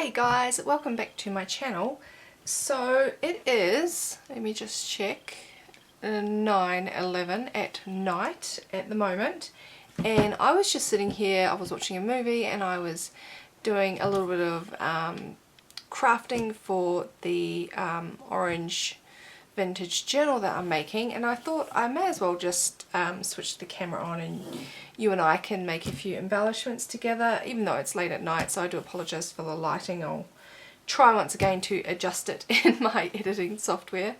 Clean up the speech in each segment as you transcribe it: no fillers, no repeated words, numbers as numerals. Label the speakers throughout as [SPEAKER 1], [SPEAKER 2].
[SPEAKER 1] Hey guys, welcome back to my channel. So it is, let me just check, 9:11 at night at the moment, and I was just sitting here, I was watching a movie and I was doing a little bit of crafting for the orange vintage journal that I'm making, and I thought I may as well just switch the camera on and you and I can make a few embellishments together, even though it's late at night, so I do apologise for the lighting. I'll try once again to adjust it in my editing software.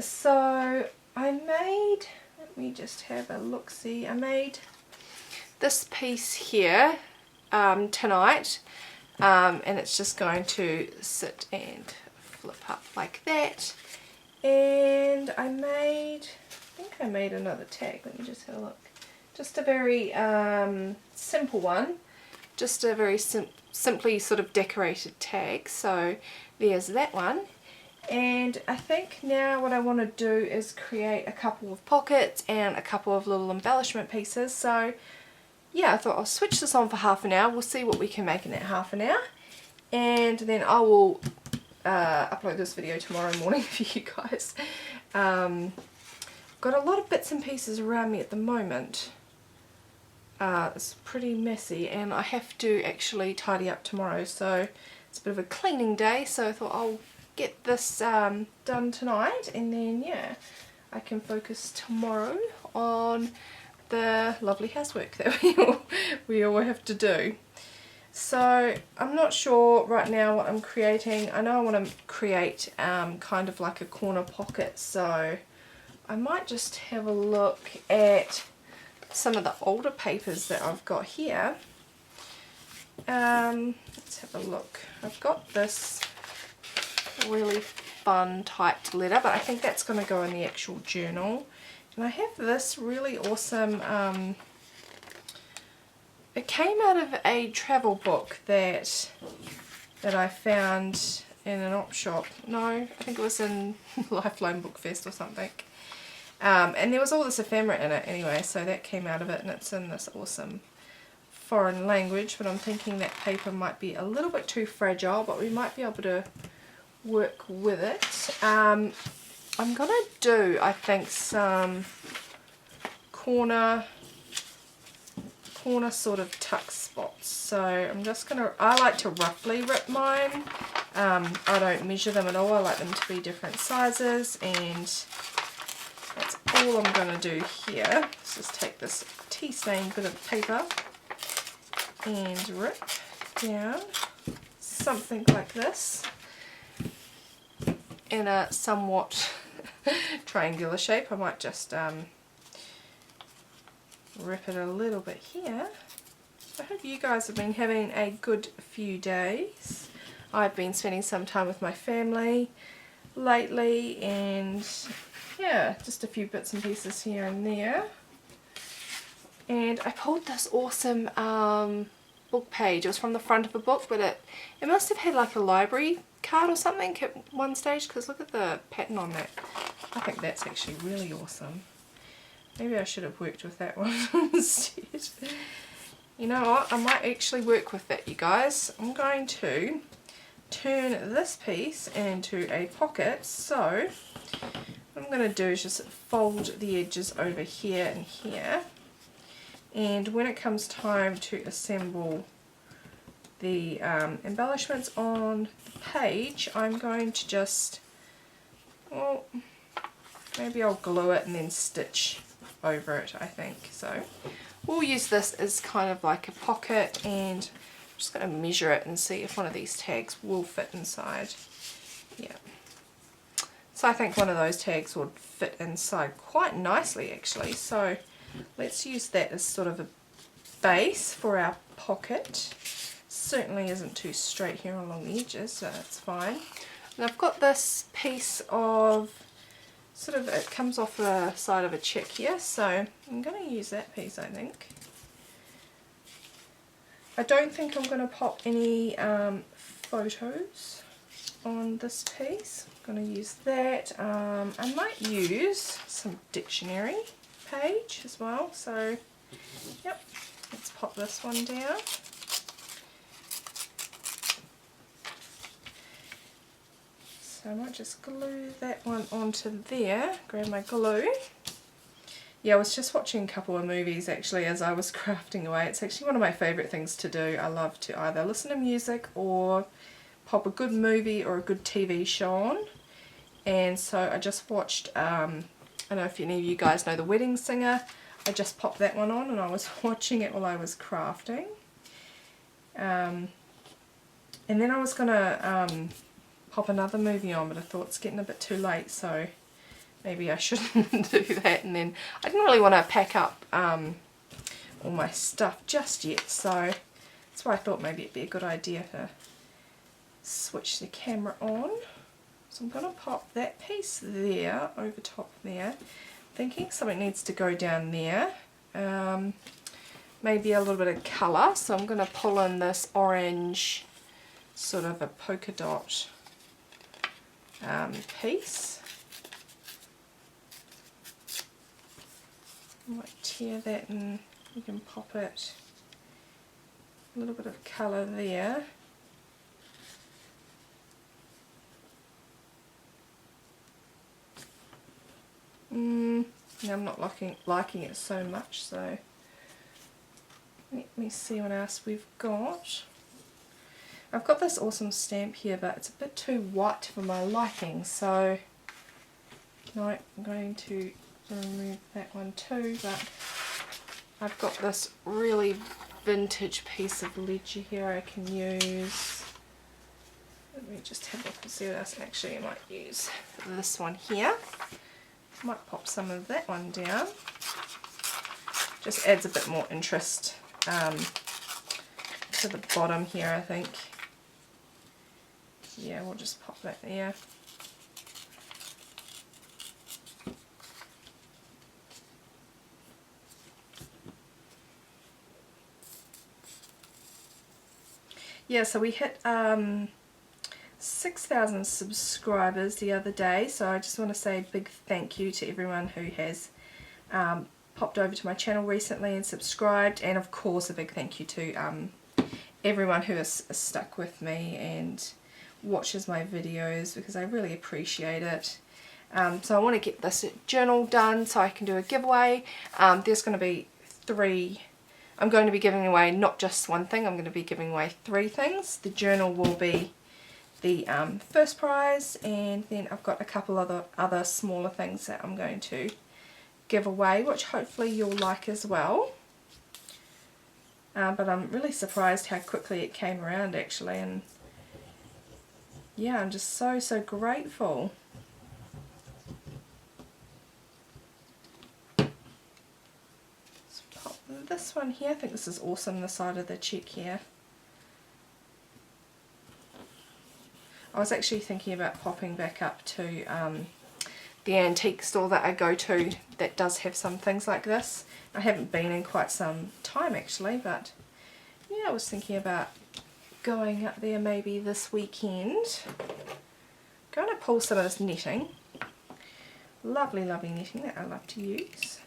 [SPEAKER 1] So I made, let me just have a look-see, I made this piece here tonight, and it's just going to sit and flip up like that. And I think I made another tag. Let me just have a look. Just a very simple one, just a very simply sort of decorated tag. So there's that one. And I think now what I want to do is create a couple of pockets and a couple of little embellishment pieces. So yeah, I thought I'll switch this on for half an hour. We'll see what we can make in that half an hour, and then I will upload this video tomorrow morning for you guys. Got a lot of bits and pieces around me at the moment. It's pretty messy and I have to actually tidy up tomorrow, so it's a bit of a cleaning day, so I thought I'll get this done tonight, and then yeah, I can focus tomorrow on the lovely housework that we all have to do. So I'm not sure right now what I'm creating. I know I want to create kind of like a corner pocket, so I might just have a look at some of the older papers that I've got here. Let's have a look. I've got this really fun typed letter, but I think that's going to go in the actual journal. And I have this really awesome it came out of a travel book that I found in an op shop. No, I think it was in Lifeline Book Fest or something. And there was all this ephemera in it anyway, so that came out of it, and it's in this awesome foreign language, but I'm thinking that paper might be a little bit too fragile, but we might be able to work with it. I'm going to do, I think, some corner sort of tuck spots. So I'm just going to, I like to roughly rip mine. I don't measure them at all. I like them to be different sizes, and that's all I'm going to do here. Let's just take this tea stained bit of paper and rip down something like this in a somewhat triangular shape. I might just rip it a little bit here. I hope you guys have been having a good few days. I've been spending some time with my family lately, and yeah, just a few bits and pieces here and there. And I pulled this awesome book page. It was from the front of a book, but it must have had like a library card or something at one stage, because look at the pattern on that. I think that's actually really awesome. Maybe I should have worked with that one instead. You know what, I might actually work with that, you guys. I'm going to turn this piece into a pocket, so what I'm going to do is just fold the edges over here and here, and when it comes time to assemble the embellishments on the page, I'm going to just, well, maybe I'll glue it and then stitch over it, I think. So we'll use this as kind of like a pocket, and I'm just going to measure it and see if one of these tags will fit inside. Yeah. So I think one of those tags would fit inside quite nicely actually, so let's use that as sort of a base for our pocket. Certainly isn't too straight here along the edges, so that's fine. And I've got this piece of sort of, it comes off the side of a check here, so I'm going to use that piece, I think. I don't think I'm going to pop any photos on this piece. I'm going to use that. I might use some dictionary page as well, so yep, let's pop this one down. So I might just glue that one onto there, grab my glue. Yeah, I was just watching a couple of movies actually as I was crafting away. It's actually one of my favourite things to do. I love to either listen to music or pop a good movie or a good TV show on. And so I just watched, I don't know if any of you guys know The Wedding Singer. I just popped that one on and I was watching it while I was crafting. And then I was going to pop another movie on, but I thought it's getting a bit too late, so maybe I shouldn't do that. And then I didn't really want to pack up all my stuff just yet, so that's why I thought maybe it'd be a good idea to switch the camera on. So I'm going to pop that piece there over top there, thinking something needs to go down there. Maybe a little bit of colour, so I'm going to pull in this orange sort of a polka dot piece. I might tear that and you can pop it, a little bit of colour there. Now I'm not liking it so much, so let me see what else we've got. I've got this awesome stamp here, but it's a bit too white for my liking, so no, I'm going to remove that one too. But I've got this really vintage piece of ledger here I can use. Let me just have a look and see what else actually I might use. This one here. Might pop some of that one down. Just adds a bit more interest to the bottom here, I think. Yeah, we'll just pop that there. Yeah, so we hit 6,000 subscribers the other day, so I just want to say a big thank you to everyone who has popped over to my channel recently and subscribed, and of course a big thank you to everyone who has stuck with me and watches my videos, because I really appreciate it. So I want to get this journal done so I can do a giveaway. There's going to be 3. I'm going to be giving away not just one thing, I'm going to be giving away 3 things. The journal will be the first prize, and then I've got a couple other smaller things that I'm going to give away, which hopefully you'll like as well. But I'm really surprised how quickly it came around actually, and yeah, I'm just so grateful. Let's pop this one here. I think this is awesome, the side of the check here. I was actually thinking about popping back up to the antique store that I go to that does have some things like this. I haven't been in quite some time actually, but yeah, I was thinking about going up there maybe this weekend. Going to pull some of this netting. Lovely netting that I love to use.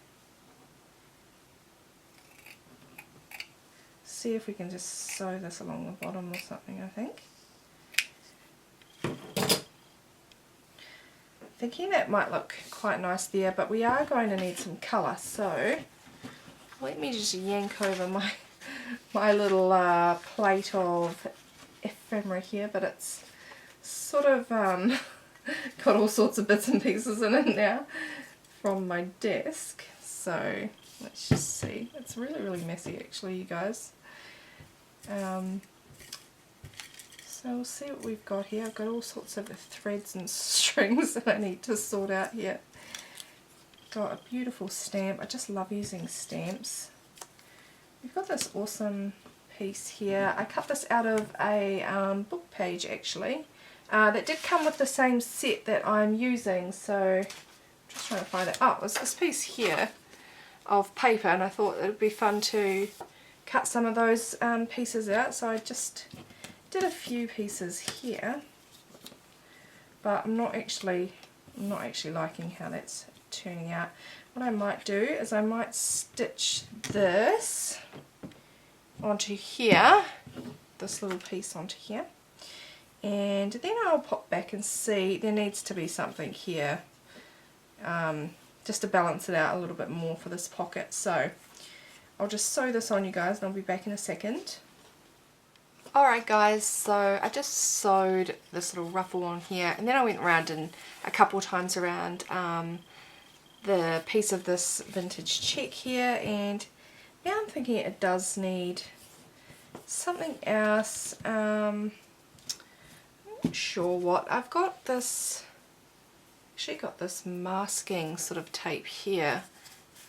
[SPEAKER 1] See if we can just sew this along the bottom or something, I think. Thinking that might look quite nice there, but we are going to need some colour, so let me just yank over my little plate of ephemera here, but it's sort of got all sorts of bits and pieces in it now from my desk, so let's just see. It's really messy actually, you guys. So we'll see what we've got here. I've got all sorts of threads and strings that I need to sort out here. Got a beautiful stamp. I just love using stamps. We've got this awesome piece here. I cut this out of a book page actually. That did come with the same set that I'm using, so I'm just trying to find it. Oh, it was this piece here of paper, and I thought it would be fun to cut some of those pieces out, so I just did a few pieces here, but I'm not actually liking how that's turning out. What I might do is I might stitch this onto here, this little piece onto here, and then I'll pop back and see. There needs to be something here just to balance it out a little bit more for this pocket. So I'll just sew this on, you guys, and I'll be back in a second. Alright guys, so I just sewed this little ruffle on here, and then I went around and a couple times around the piece of this vintage check here, and now I'm thinking it does need something else. I'm not sure what. I've got this, actually got this masking sort of tape here,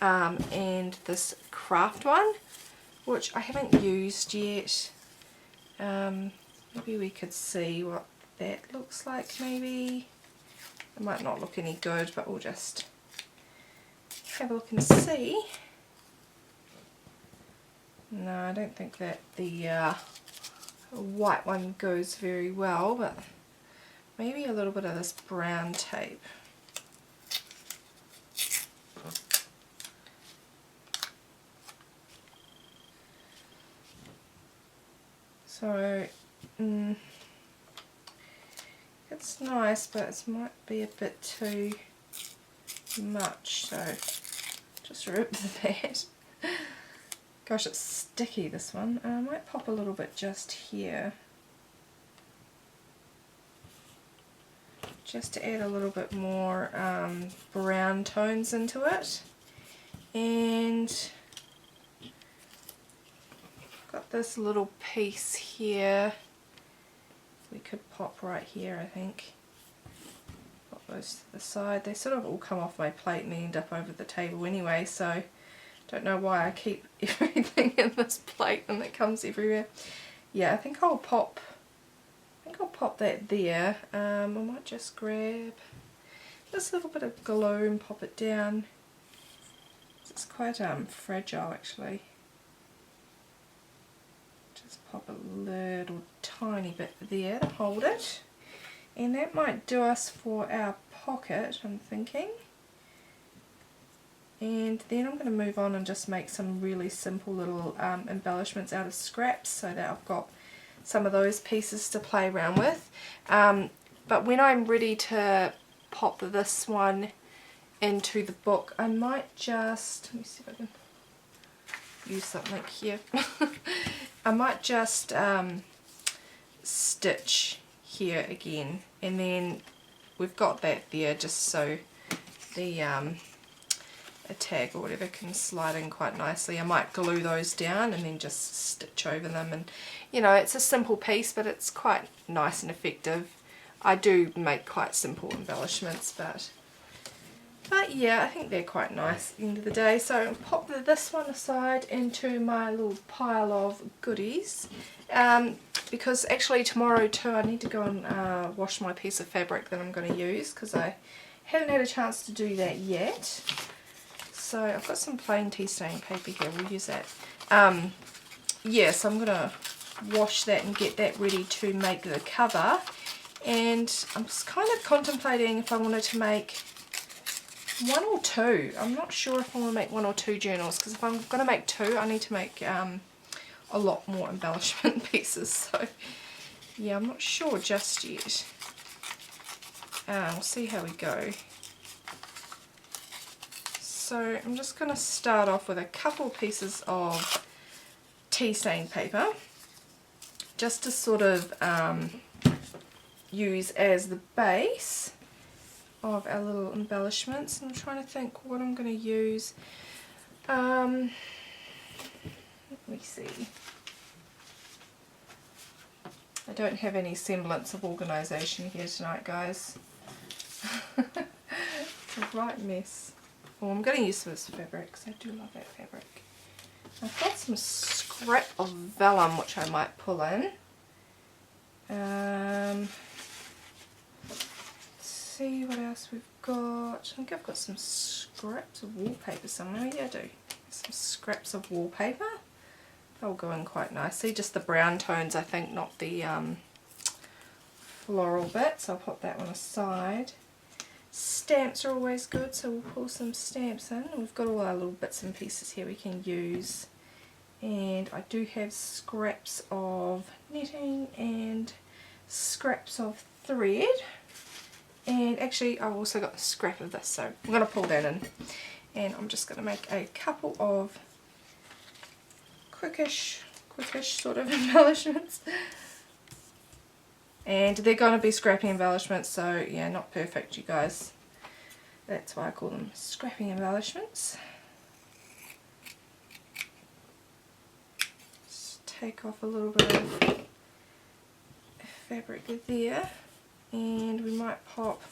[SPEAKER 1] and this craft one, which I haven't used yet. Maybe we could see what that looks like. Maybe it might not look any good, but we'll just have a look and see. No, I don't think that the white one goes very well, but maybe a little bit of this brown tape. So it's nice, but it might be a bit too much, so just rip that. Gosh, it's sticky, this one. I might pop a little bit just here, just to add a little bit more brown tones into it. And got this little piece here. We could pop right here, I think. Pop those to the side. They sort of all come off my plate and end up over the table anyway, so don't know why I keep everything in this plate and it comes everywhere. Yeah, I think I'll pop that there. I might just grab this little bit of glue and pop it down. It's quite fragile actually. Just pop a little tiny bit there to hold it, and that might do us for our pocket, I'm thinking. And then I'm going to move on and just make some really simple little embellishments out of scraps, so that I've got some of those pieces to play around with. But when I'm ready to pop this one into the book, I might just, let me see if I can use something here. I might just stitch here again, and then we've got that there just so the a tag or whatever can slide in quite nicely. I might glue those down and then just stitch over them, and you know, it's a simple piece but it's quite nice and effective. I do make quite simple embellishments, but yeah, I think they're quite nice at the end of the day. So I'll pop this one aside into my little pile of goodies, because actually tomorrow too I need to go and wash my piece of fabric that I'm going to use, because I haven't had a chance to do that yet. So I've got some plain tea stain paper here, we'll use that. Yeah, so I'm going to wash that and get that ready to make the cover. And I'm just kind of contemplating if I wanted to make one or two. I'm not sure if I want to make one or two journals, because if I'm going to make two I need to make a lot more embellishment pieces. So yeah, I'm not sure just yet. We'll see how we go. So I'm just going to start off with a couple pieces of tea stain paper, just to sort of use as the base of our little embellishments. And I'm trying to think what I'm going to use. Let me see. I don't have any semblance of organisation here tonight, guys. It's a right mess. Well, I'm going to use this fabric because I do love that fabric. I've got some scrap of vellum which I might pull in. Let's see what else we've got. I think I've got some scraps of wallpaper somewhere. Yeah, I do. Some scraps of wallpaper. They'll go in quite nicely. Just the brown tones, I think, not the floral bit. So I'll put that one aside. Stamps are always good, so we'll pull some stamps in. We've got all our little bits and pieces here we can use. And I do have scraps of netting and scraps of thread, and actually I've also got a scrap of this, so I'm going to pull that in, and I'm just going to make a couple of quickish sort of embellishments. And they're going to be scrappy embellishments, so yeah, not perfect, you guys. That's why I call them scrappy embellishments. Just take off a little bit of fabric there, and we might pop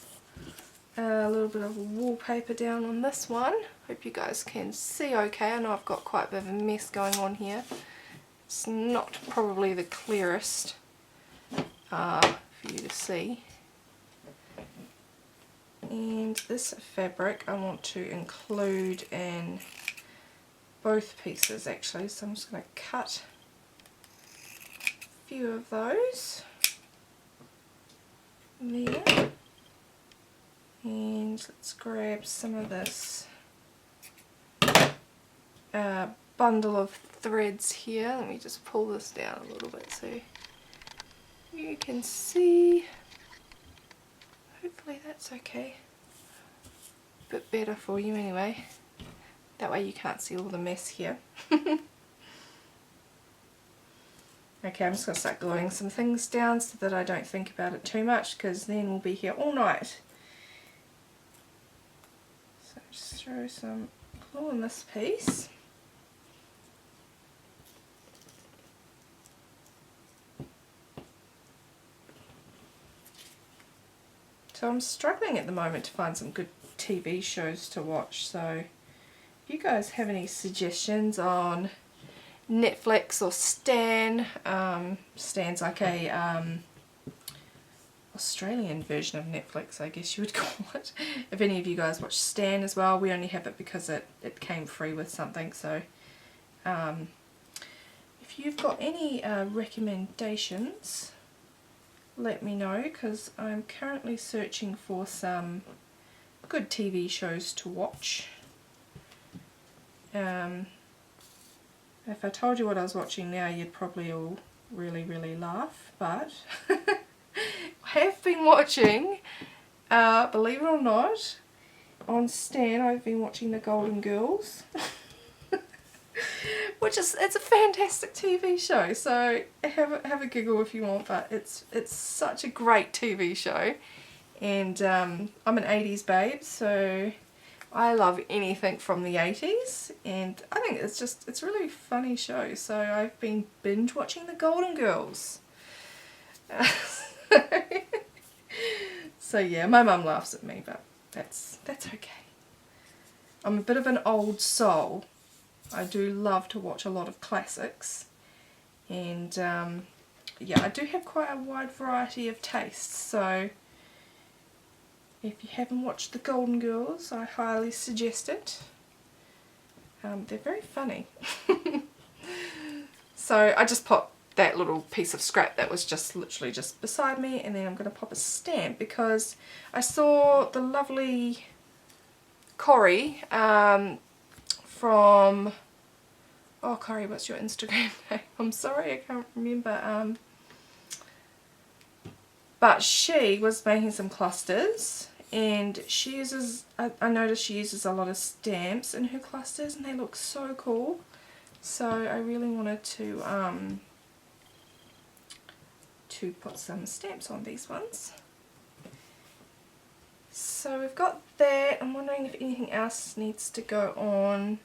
[SPEAKER 1] a little bit of wallpaper down on this one. Hope you guys can see okay. I know I've got quite a bit of a mess going on here. It's not probably the clearest for you to see. And this fabric I want to include in both pieces actually, so I'm just going to cut a few of those there, and let's grab some of this bundle of threads here. Let me just pull this down a little bit so you can see. Hopefully that's okay. A bit better for you anyway. That way you can't see all the mess here. Okay, I'm just going to start gluing some things down so that I don't think about it too much, because then we'll be here all night. So just throw some glue on this piece. So I'm struggling at the moment to find some good TV shows to watch, so if you guys have any suggestions on Netflix or Stan, Stan's like a Australian version of Netflix, I guess you would call it. If any of you guys watch Stan as well, we only have it because it came free with something, so if you've got any recommendations, let me know, because I'm currently searching for some good TV shows to watch. If I told you what I was watching now, you'd probably all really laugh, but I have been watching, believe it or not, on Stan I've been watching The Golden Girls. Which is, it's a fantastic TV show, so have a giggle if you want, but it's such a great TV show, and I'm an 80s babe, so I love anything from the 80s, and I think it's a really funny show, so I've been binge watching The Golden Girls. So yeah, my mum laughs at me, but that's okay. I'm a bit of an old soul. I do love to watch a lot of classics, and yeah, I do have quite a wide variety of tastes, so if you haven't watched The Golden Girls, I highly suggest it. They're very funny. So I just popped that little piece of scrap that was just literally just beside me, and then I'm going to pop a stamp because I saw the lovely Corrie from, oh Corrie, what's your Instagram name? I'm sorry, I can't remember. But she was making some clusters, and she uses, I noticed she uses a lot of stamps in her clusters, and they look so cool. So I really wanted to put some stamps on these ones. So we've got that. I'm wondering if anything else needs to go on.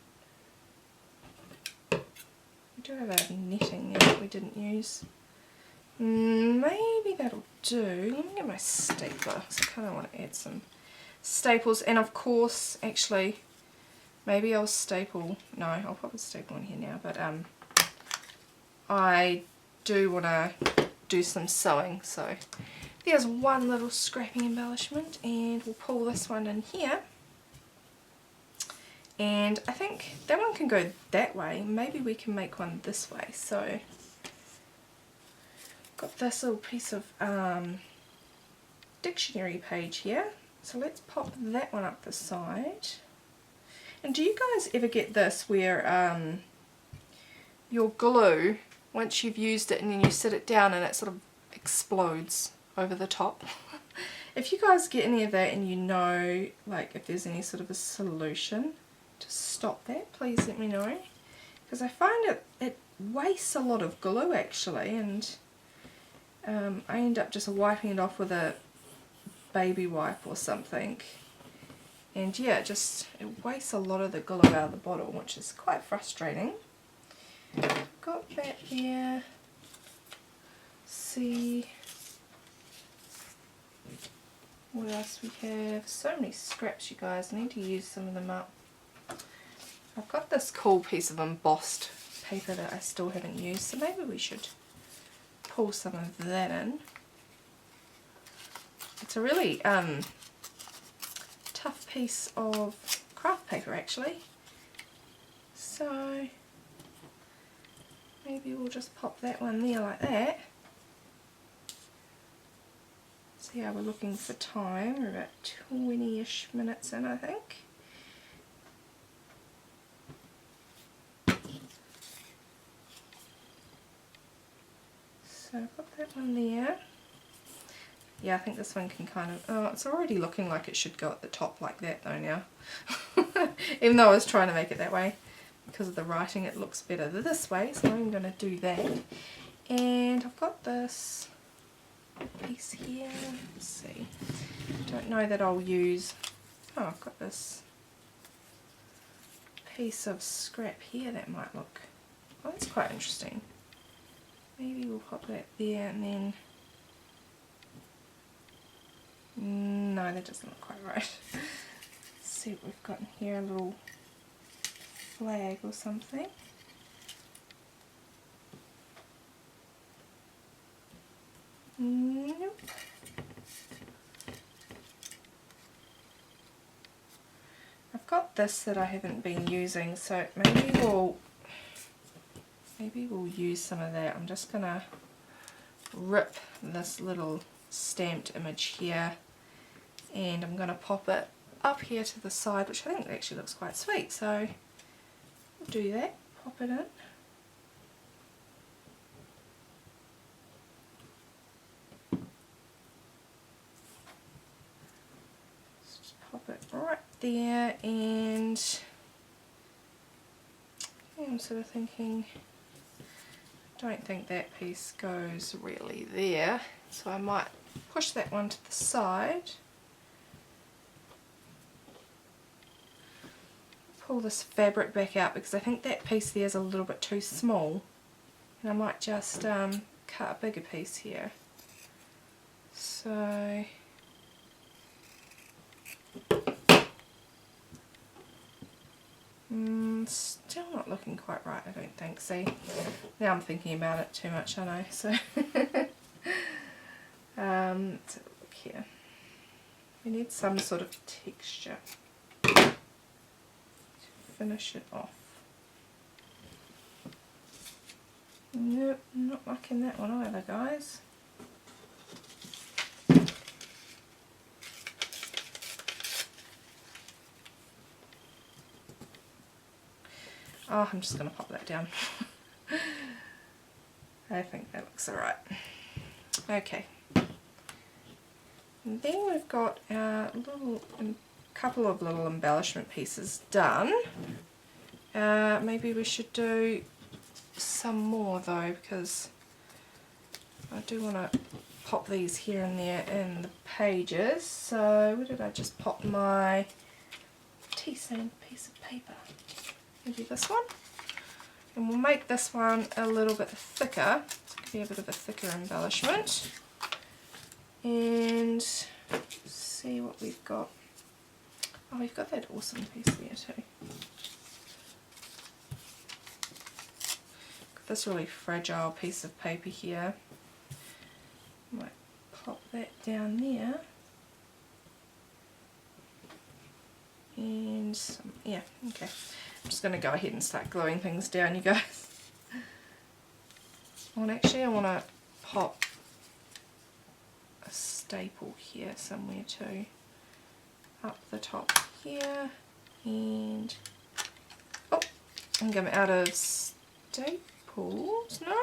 [SPEAKER 1] We do have a netting there that we didn't use. Maybe that'll do. Let me get my stapler, because I kind of want to add some staples. And of course, actually, maybe I'll staple. No, I'll pop a staple in here now. But I do want to do some sewing. So there's one little scrapping embellishment, and we'll pull this one in here. And I think that one can go that way. Maybe we can make one this way. So got this little piece of dictionary page here. So let's pop that one up the side. And do you guys ever get this where your glue, once you've used it and then you sit it down and it explodes over the top. If you guys get any of that and you know, like, if there's any sort of a solution to stop that, please let me know, because I find it wastes a lot of glue actually, and I end up just wiping it off with a baby wipe or something, and yeah, it wastes a lot of the glue out of the bottle, which is quite frustrating. Got that there. See what else we have. So many scraps, you guys. I need to use some of them up. I've got this cool piece of embossed paper that I still haven't used, so maybe we should pull some of that in. It's a really tough piece of craft paper actually, so maybe we'll just pop that one there like that. See how we're looking for time. We're about 20-ish minutes in, I think. So I've got that one there. Yeah, I think this one can kind of... Oh, it's already looking like it should go at the top like that though now. Even though I was trying to make it that way. Because of the writing, it looks better this way, so I'm going to do that. And I've got this piece here. Let's see. Don't know that I'll use... Oh, I've got this piece of scrap here that might look... Oh, that's quite interesting. Maybe we'll pop that there and then... No, that doesn't look quite right. Let's see what we've got in here, a little flag or something. Nope. I've got this that I haven't been using, so maybe we'll use some of that. I'm just gonna rip this little stamped image here, and I'm gonna pop it up here to the side, which I think actually looks quite sweet, so we'll do that. Pop it in. Just pop it right there, and I'm sort of thinking, I don't think that piece goes really there, so I might push that one to the side. Pull this fabric back out because I think that piece there is a little bit too small, and I might just cut a bigger piece here. So still not looking quite right, I don't think. See, now I'm thinking about it too much, I know. So let's have a look here. We need some sort of texture to finish it off. Nope, not liking that one either, guys. Oh, I'm just going to pop that down. I think that looks alright. Okay. And then we've got our couple of little embellishment pieces done. Maybe we should do some more though, because I do want to pop these here and there in the pages. So where did I just pop my tea sand piece of paper? Maybe this one, and we'll make this one a little bit thicker, so it can be a bit of a thicker embellishment, and see what we've got. Oh, we've got that awesome piece there too. Got this really fragile piece of paper here. Might pop that down there, and some, yeah, okay. I'm just going to go ahead and start gluing things down, you guys. Oh, and actually I want to pop a staple here somewhere too. Up the top here, and oh, I think I'm out of staples. No,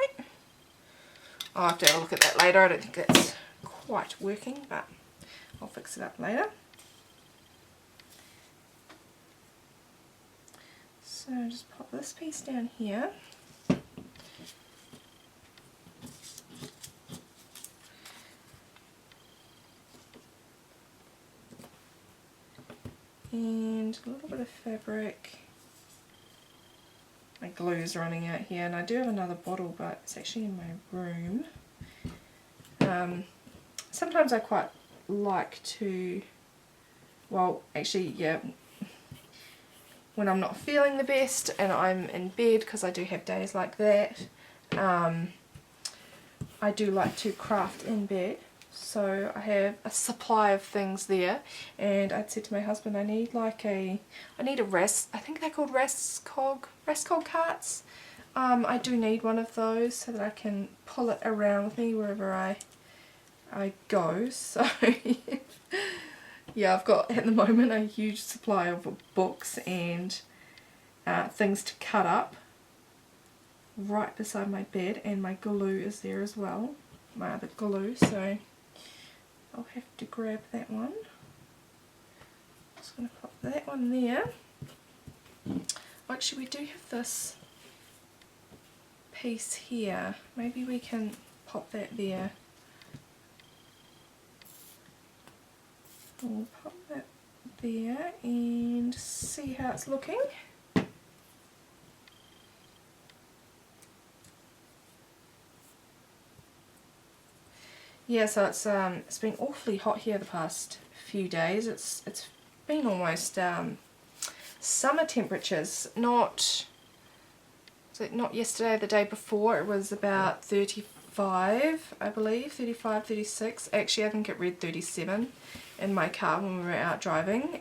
[SPEAKER 1] I'll have to have a look at that later. I don't think that's quite working, but I'll fix it up later. So just pop this piece down here. And a little bit of fabric. My glue's running out here, and I do have another bottle, but it's actually in my room. Sometimes I quite like to, well, actually, yeah, when I'm not feeling the best and I'm in bed, because I do have days like that, I do like to craft in bed. So I have a supply of things there, and I'd said to my husband I need a I think they're called Rascog carts. I do need one of those so that I can pull it around with me wherever I go. So yeah, I've got at the moment a huge supply of books and things to cut up right beside my bed, and my glue is there as well, my other glue, so I'll have to grab that one. Just going to pop that one there. Actually, we do have this piece here. Maybe we can pop that there. We'll pop that there and see how it's looking. Yeah, so it's been awfully hot here the past few days. It's been almost summer temperatures. Not yesterday, the day before it was about 35, I believe, 35, 36. Actually, I think it read 37 in my car when we were out driving.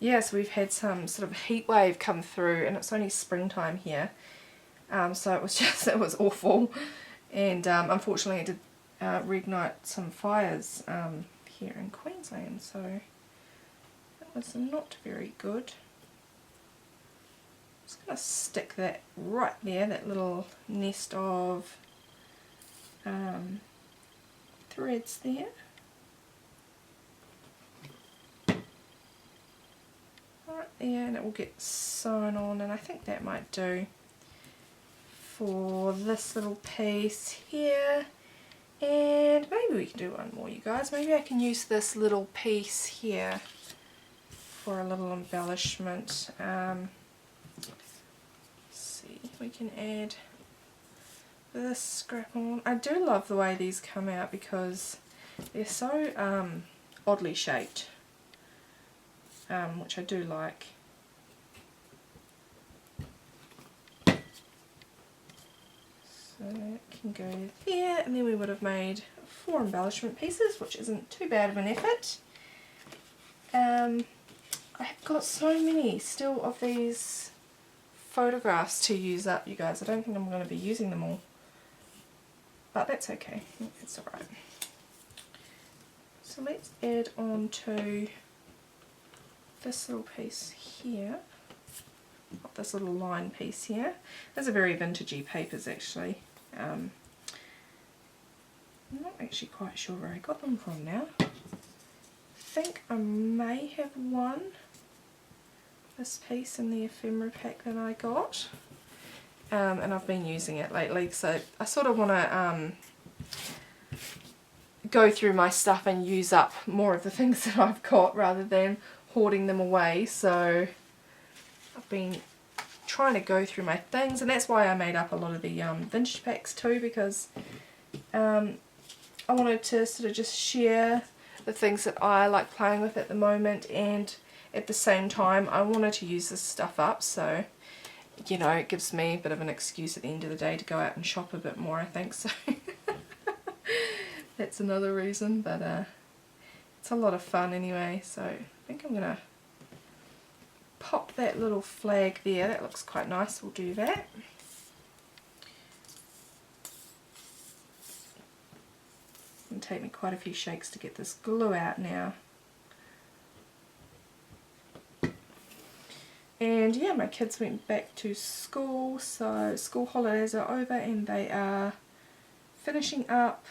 [SPEAKER 1] Yeah, so we've had some sort of heat wave come through, and it's only springtime here. So it was awful, and unfortunately it did reignite some fires here in Queensland, so that was not very good. I'm just going to stick that right there, that little nest of threads there. Right there, and it will get sewn on, and I think that might do for this little piece here. And maybe we can do one more, you guys. Maybe I can use this little piece here for a little embellishment. Let's see, we can add this scrap on. I do love the way these come out because they're so oddly shaped, which I do like. So that can go there, and then we would have made 4 embellishment pieces, which isn't too bad of an effort. I've got so many still of these photographs to use up, you guys. I don't think I'm going to be using them all, but that's okay, it's alright. So let's add on to this little piece here. This little line piece here. Those are very vintagey papers actually. I'm not actually quite sure where I got them from now. I think I may have won this piece in the ephemera pack that I got, and I've been using it lately, so I sort of want to go through my stuff and use up more of the things that I've got rather than hoarding them away. So I've been trying to go through my things, and that's why I made up a lot of the vintage packs too, because I wanted to sort of just share the things that I like playing with at the moment, and at the same time I wanted to use this stuff up, so you know, it gives me a bit of an excuse at the end of the day to go out and shop a bit more, I think. So that's another reason, but it's a lot of fun anyway. So I think I'm gonna pop that little flag there. That looks quite nice. We'll do that. It'll take me quite a few shakes to get this glue out now. And yeah, my kids went back to school, so school holidays are over and they are finishing up,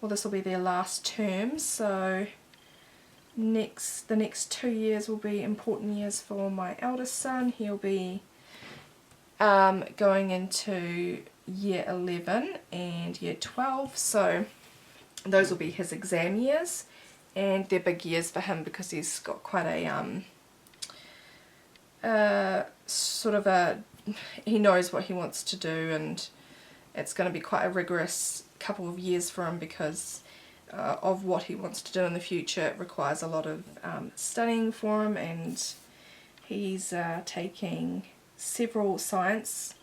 [SPEAKER 1] well, this will be their last term, so the next 2 years will be important years for my eldest son. He'll be going into year 11 and year 12, so those will be his exam years, and they're big years for him because he's got quite a he knows what he wants to do, and it's going to be quite a rigorous couple of years for him because of what he wants to do in the future. It requires a lot of studying for him, and he's taking several science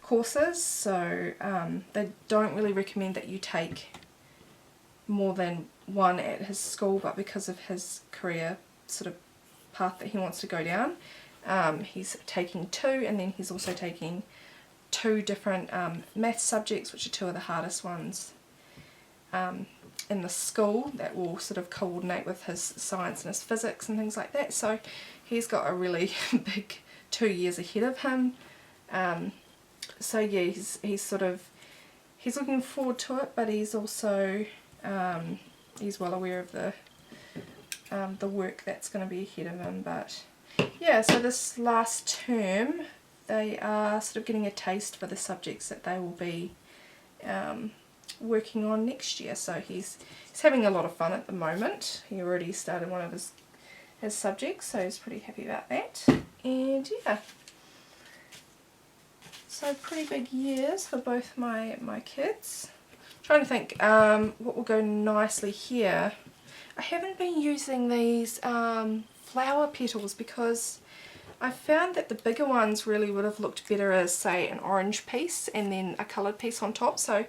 [SPEAKER 1] courses, so they don't really recommend that you take more than one at his school, but because of his career sort of path that he wants to go down, he's taking 2, and then he's also taking 2 different math subjects, which are 2 of the hardest ones in the school, that will sort of coordinate with his science and his physics and things like that. So he's got a really big 2 years ahead of him. So yeah, he's looking forward to it, but he's also he's well aware of the work that's going to be ahead of him. But yeah, so this last term they are sort of getting a taste for the subjects that they will be working on next year. So he's having a lot of fun at the moment. He already started one of his subjects, so he's pretty happy about that. And yeah, so pretty big years for both my kids. Trying to think what will go nicely here. I haven't been using these flower petals because I found that the bigger ones really would have looked better as, say, an orange piece and then a coloured piece on top, so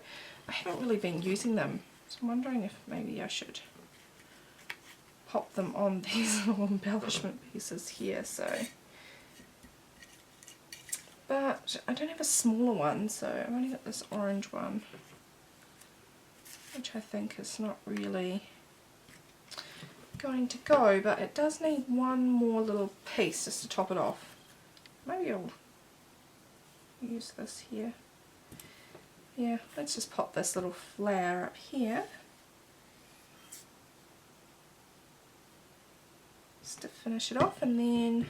[SPEAKER 1] I haven't really been using them. So I'm wondering if maybe I should pop them on these little embellishment pieces here. So, but I don't have a smaller one, so I've only got this orange one, which I think is not really going to go, but it does need one more little piece just to top it off. Maybe I'll use this here. Yeah, let's just pop this little flower up here just to finish it off, and then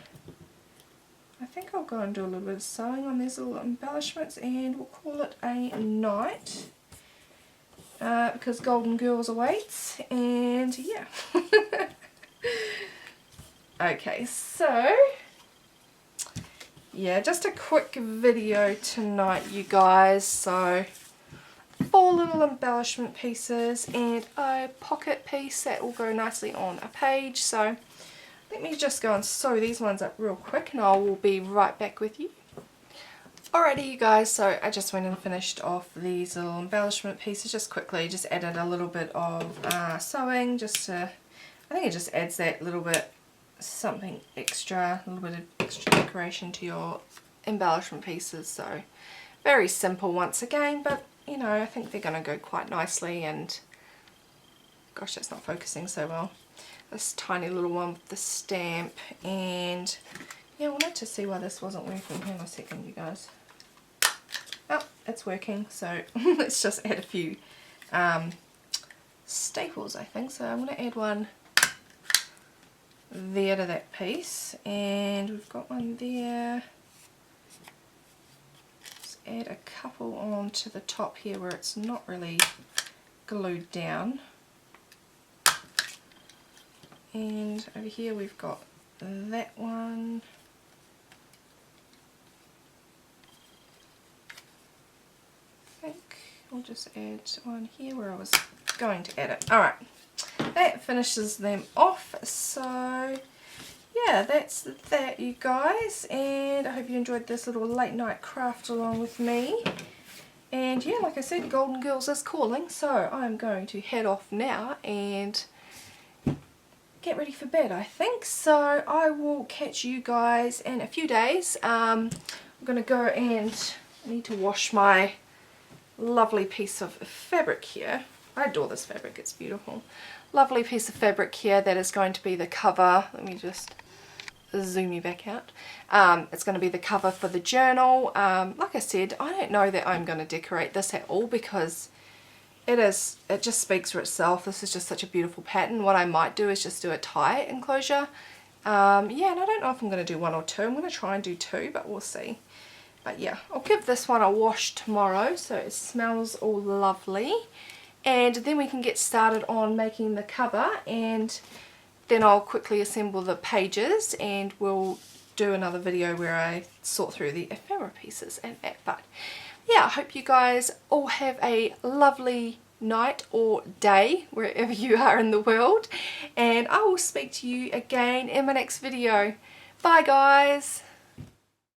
[SPEAKER 1] I think I'll go and do a little bit of sewing on these little embellishments, and we'll call it a night. Because Golden Girls awaits, and yeah. Okay, so yeah, just a quick video tonight, you guys. So 4 little embellishment pieces and a pocket piece that will go nicely on a page. So let me just go and sew these ones up real quick, and I will be right back with you. Alrighty, you guys, so I just went and finished off these little embellishment pieces just quickly. Just added a little bit of sewing, just to, I think it just adds that little bit something extra, a little bit of extra decoration to your embellishment pieces. So very simple once again, but you know, I think they're going to go quite nicely. And gosh, that's not focusing so well. This tiny little one with the stamp, and yeah, I wanted to see why this wasn't working. Hang on a second, you guys. Oh, it's working, so let's just add a few staples, I think. So I'm going to add one there to that piece, and we've got one there. Let's add a couple on to the top here where it's not really glued down. And over here we've got that one. I think I'll just add one here where I was going to add it. Alright, that finishes them off. So yeah, that's that, you guys, and I hope you enjoyed this little late night craft along with me. And yeah, like I said, Golden Girls is calling, so I'm going to head off now and get ready for bed, I think. So I will catch you guys in a few days. I'm going to go and I need to wash my lovely piece of fabric here. I adore this fabric, it's beautiful. Lovely piece of fabric here that is going to be the cover. Let me just zoom you back out. It's going to be the cover for the journal. Like I said, I don't know that I'm going to decorate this at all because it just speaks for itself. This is just such a beautiful pattern. What I might do is just do a tie enclosure. Yeah, and I don't know if I'm going to do 1 or 2. I'm going to try and do 2, but we'll see. But yeah, I'll give this one a wash tomorrow so it smells all lovely. And then we can get started on making the cover, and then I'll quickly assemble the pages and we'll do another video where I sort through the ephemera pieces and that. But yeah, I hope you guys all have a lovely night or day wherever you are in the world, and I will speak to you again in my next video. Bye guys!